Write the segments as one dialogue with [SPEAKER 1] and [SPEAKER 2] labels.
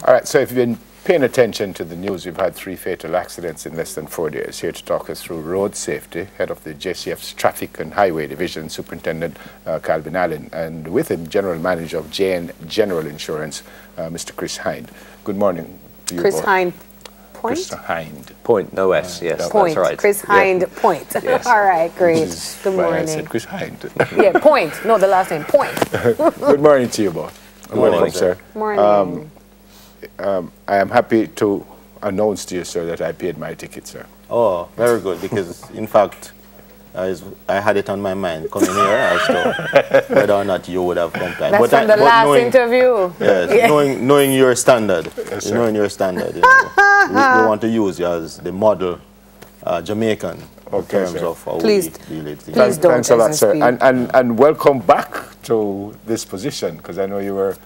[SPEAKER 1] All right, so if you've been paying attention to the news, we've had 3 fatal accidents in less than 4 days. Here to talk us through road safety, head of the JCF's Traffic and Highway Division, Superintendent Calvin Allen, and with him, General Manager of JN General Insurance, Mr. Chris Hind. Good morning to you
[SPEAKER 2] Chris
[SPEAKER 1] both.
[SPEAKER 2] Hind Point?
[SPEAKER 1] Chris Hind.
[SPEAKER 3] Point, no S, yes,
[SPEAKER 2] Point.
[SPEAKER 3] that's right.
[SPEAKER 2] Chris Hind Point.
[SPEAKER 1] Yes.
[SPEAKER 2] All right, great. Good
[SPEAKER 1] Why
[SPEAKER 2] morning.
[SPEAKER 1] I said Chris Hind.
[SPEAKER 2] Yeah, Point. No, the last name, Point.
[SPEAKER 1] Good morning to you both.
[SPEAKER 3] Good morning,
[SPEAKER 1] sir.
[SPEAKER 2] Morning.
[SPEAKER 1] I am happy to announce to you, sir, that I paid my ticket, sir.
[SPEAKER 4] Oh, very good, because in fact, I had it on my mind coming here as to whether or not you would have complied.
[SPEAKER 2] That's from the last interview.
[SPEAKER 4] Yes, yeah. knowing your standard,
[SPEAKER 1] yes,
[SPEAKER 4] knowing your standard, you know, we want to use you as the model Jamaican in terms of how we deal with things.
[SPEAKER 2] Please don't.
[SPEAKER 1] Thanks a lot, sir. And welcome back to this position, because I know you were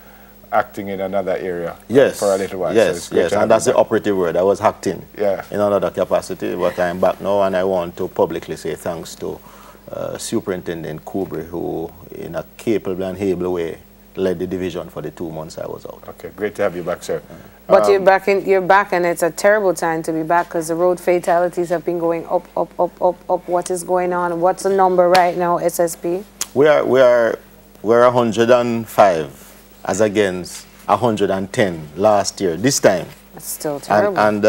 [SPEAKER 1] acting in another area for a little while.
[SPEAKER 4] Yes,
[SPEAKER 1] so
[SPEAKER 4] yes, and that's the operative word. I was acting in another capacity, but I'm back now, and I want to publicly say thanks to Superintendent Kubri, who, in a capable and able way, led the division for the 2 months I was out.
[SPEAKER 1] Okay, great to have you back, sir.
[SPEAKER 2] But you're back, and it's a terrible time to be back, because the road fatalities have been going up. What is going on? What's the number right now, SSP?
[SPEAKER 4] We're 105. as against 110 last year. This time,
[SPEAKER 2] that's still terrible.
[SPEAKER 4] And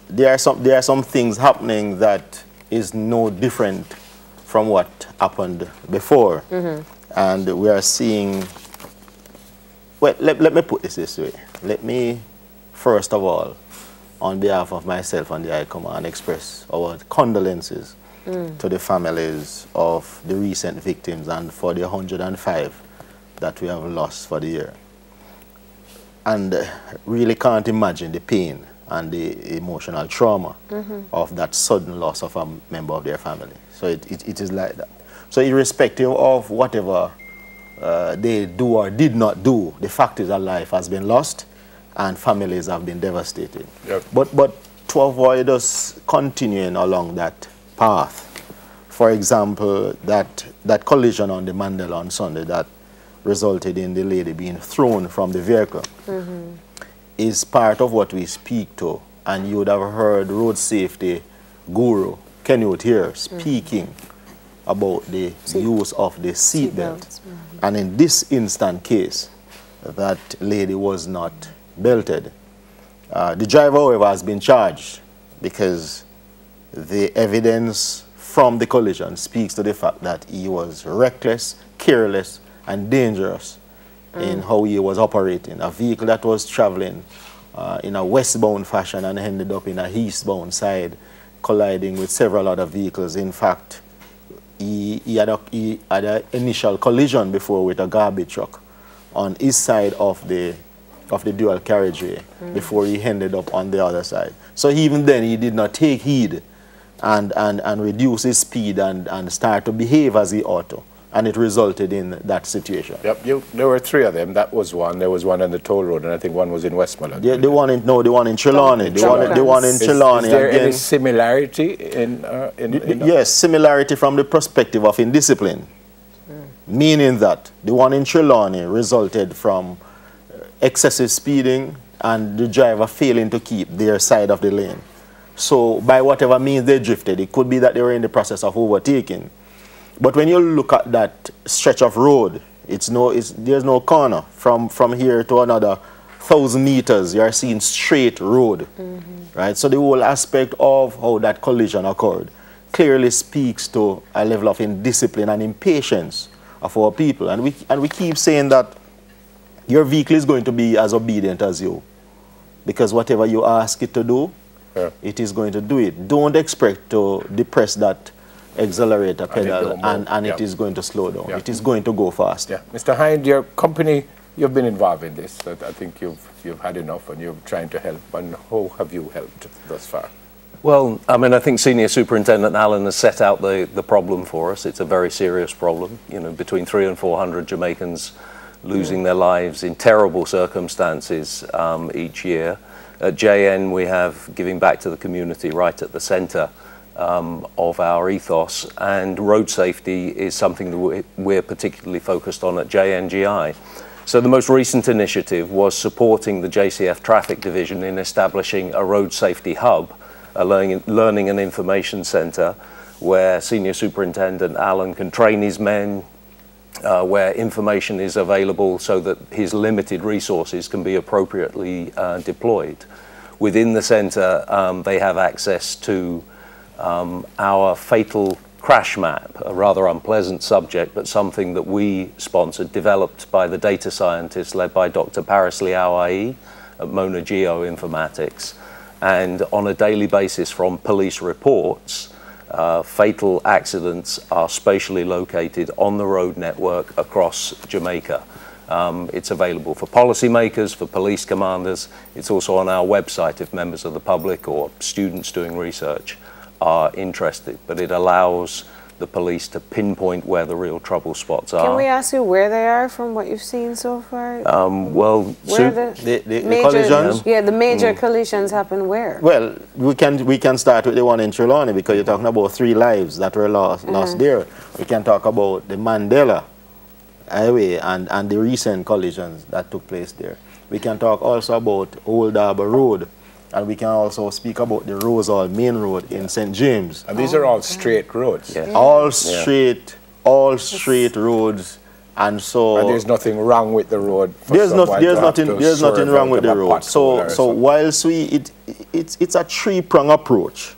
[SPEAKER 4] there are some things happening that is no different from what happened before. And we are seeing. Well, let me put this way. Let me first of all, on behalf of myself and the High Command, express our condolences to the families of the recent victims and for the 105 that we have lost for the year. And really can't imagine the pain and the emotional trauma of that sudden loss of a member of their family. So it is like that. So irrespective of whatever they do or did not do, the fact is that life has been lost and families have been devastated.
[SPEAKER 1] Yep.
[SPEAKER 4] But to avoid us continuing along that path, for example, that collision on the Mandela on Sunday that resulted in the lady being thrown from the vehicle is part of what we speak to. And you would have heard road safety guru Kenwood here speaking about the use of the seat belt. And in this instant case, that lady was not belted. The driver, however, has been charged because the evidence from the collision speaks to the fact that he was reckless, careless, and dangerous in how he was operating. A vehicle that was traveling in a westbound fashion and ended up in a eastbound side, colliding with several other vehicles. In fact, he had an initial collision before with a garbage truck on his side of the dual carriageway before he ended up on the other side. So even then he did not take heed and reduce his speed and start to behave as he ought to. And it resulted in that situation.
[SPEAKER 1] Yep, there were 3 of them. That was one. There was one on the toll road, and I think one was in Westmoreland.
[SPEAKER 4] Yeah, the one in Trelawney. The one in Trelawney.
[SPEAKER 1] Is there any similarity in
[SPEAKER 4] yes, similarity from the perspective of indiscipline. Meaning that the one in Trelawney resulted from excessive speeding and the driver failing to keep their side of the lane. So by whatever means they drifted, it could be that they were in the process of overtaking. But when you look at that stretch of road, there's no corner. From here to another 1,000 meters, you are seeing straight road. Right? So the whole aspect of how that collision occurred clearly speaks to a level of indiscipline and impatience of our people. And we keep saying that your vehicle is going to be as obedient as you. Because whatever you ask it to do, it is going to do it. Don't expect to depress that accelerator pedal and it is going to slow down. It is going to go fast.
[SPEAKER 1] Mr. Hind, your company, you've been involved in this. I think you've had enough and you're trying to help. And how have you helped thus far?
[SPEAKER 3] Well, I mean, I think Senior Superintendent Allen has set out the problem for us. It's a very serious problem. You know, between 300 and 400 Jamaicans losing their lives in terrible circumstances each year. At JN, we have giving back to the community right at the centre of our ethos, and road safety is something that we're particularly focused on at JNGI. So the most recent initiative was supporting the JCF Traffic Division in establishing a road safety hub, a learning and information centre, where Senior Superintendent Allen can train his men, where information is available so that his limited resources can be appropriately deployed. Within the centre, they have access to our fatal crash map, a rather unpleasant subject, but something that we sponsored, developed by the data scientists led by Dr. Paris Liao-Ai at Mona Geoinformatics. And on a daily basis from police reports, fatal accidents are spatially located on the road network across Jamaica. It's available for policymakers, for police commanders. It's also on our website if members of the public or students doing research are interested, but it allows the police to pinpoint where the real trouble spots are.
[SPEAKER 2] Can we ask you where they are from what you've seen so far?
[SPEAKER 3] Well,
[SPEAKER 2] where the
[SPEAKER 4] major collisions?
[SPEAKER 2] Yeah, the major collisions happen where?
[SPEAKER 4] Well, we can start with the one in Trelawney, because you're talking about 3 lives that were lost there. We can talk about the Mandela Highway and the recent collisions that took place there. We can talk also about Old Harbour Road, and we can also speak about the Rose Hall Main Road in St. James.
[SPEAKER 1] And these are all straight roads.
[SPEAKER 3] Yeah.
[SPEAKER 4] All straight roads, and so...
[SPEAKER 1] And there's nothing wrong with the road.
[SPEAKER 4] There's nothing wrong with the road. So whilst it's a 3-prong approach.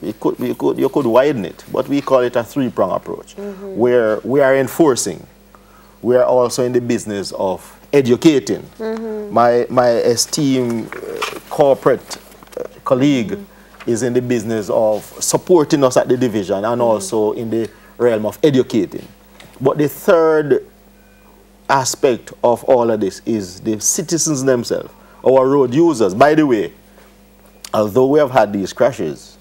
[SPEAKER 4] You could widen it, but we call it a 3-prong approach, where we are enforcing. We are also in the business of educating. My esteemed corporate colleague is in the business of supporting us at the division, and also in the realm of educating. But the third aspect of all of this is the citizens themselves, our road users. By the way, although we have had these crashes,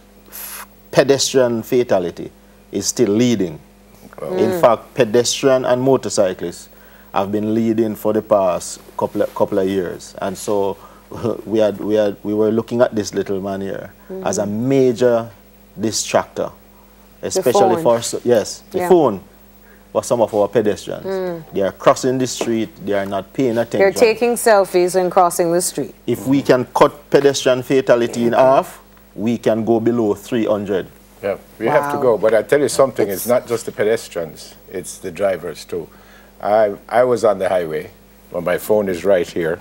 [SPEAKER 4] pedestrian fatality is still leading. In fact, pedestrian and motorcyclists have been leading for the past couple of years, and so we were looking at this little man here as a major distractor, especially for the phone for some of our pedestrians. They are crossing the street, they are not paying attention.
[SPEAKER 2] They're taking selfies and crossing the street.
[SPEAKER 4] If we can cut pedestrian fatality in half, we can go below 300.
[SPEAKER 1] Yeah, we have to go. But I tell you something, it's not just the pedestrians, it's the drivers too. I was on the highway, when my phone is right here,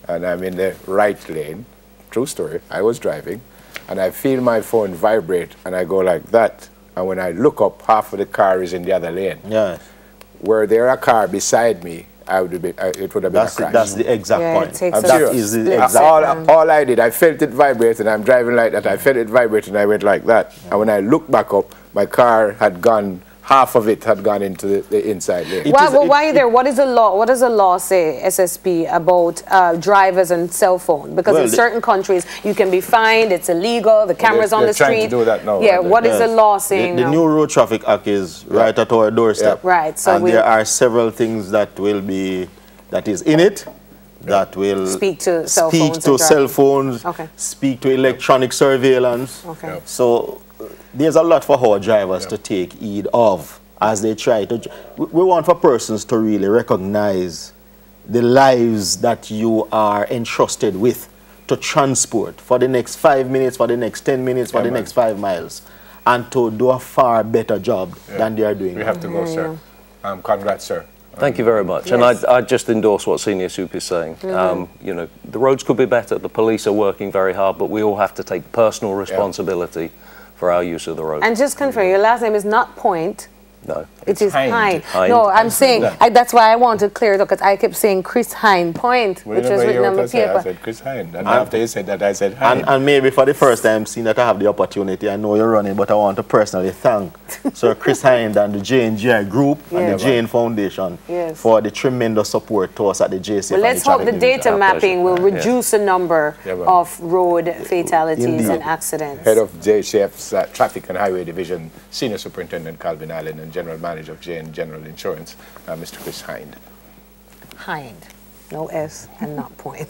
[SPEAKER 1] and I'm in the right lane. True story. I was driving, and I feel my phone vibrate, and I go like that. And when I look up, half of the car is in the other lane.
[SPEAKER 4] Yeah.
[SPEAKER 1] Were there a car beside me, it would have been a crash.
[SPEAKER 4] That's the exact point.
[SPEAKER 1] I'm serious. All I did, I felt it vibrate, and I'm driving like that. I felt it vibrate, and I went like that. And when I looked back up, my car had gone, half of it had gone into the inside lane.
[SPEAKER 2] Why there? What is the law? What does the law say, SSP, about drivers and cell phone? Because in certain countries, you can be fined. It's illegal. The cameras on the street.
[SPEAKER 1] Trying to do that now.
[SPEAKER 2] Yeah. What is the law saying?
[SPEAKER 4] The new Road Traffic Act is right at our doorstep.
[SPEAKER 2] Yeah. Right. So
[SPEAKER 4] and there are several things that is in it. That will
[SPEAKER 2] speak to cell phones.
[SPEAKER 4] Okay. Speak to electronic surveillance.
[SPEAKER 2] Okay.
[SPEAKER 4] So there's a lot for our drivers to take heed of as they try to. We want for persons to really recognize the lives that you are entrusted with to transport for the next 5 minutes, for the next 10 minutes, for the next 5 miles, and to do a far better job than they are doing.
[SPEAKER 1] We have to go, sir. Congrats, sir.
[SPEAKER 3] Thank you very much. Yes. And I just endorse what Senior Soup is saying. You know, the roads could be better. The police are working very hard, but we all have to take personal responsibility for our use of the road.
[SPEAKER 2] And just confirm, your last name is not Point.
[SPEAKER 3] No.
[SPEAKER 2] It is Hind.
[SPEAKER 3] Hind.
[SPEAKER 2] No, I'm saying, that's why I want to clear it up, because I kept saying Chris Hind Point, which was written on the paper.
[SPEAKER 1] I said Chris Hind. And after you said that, I said Hind.
[SPEAKER 4] And maybe for the first time, seeing that I have the opportunity, I know you're running, but I want to personally thank Sir Chris Hind and the J&GI Group and the Jane Foundation for the tremendous support to us at the JCF.
[SPEAKER 2] Well, let's hope the data mapping will reduce the number of road fatalities and accidents.
[SPEAKER 1] Head of JCF's Traffic and Highway Division, Senior Superintendent Calvin Allen, and General Manager of Jane General Insurance, Mr. Chris Hind.
[SPEAKER 2] Hind. No S and not Point.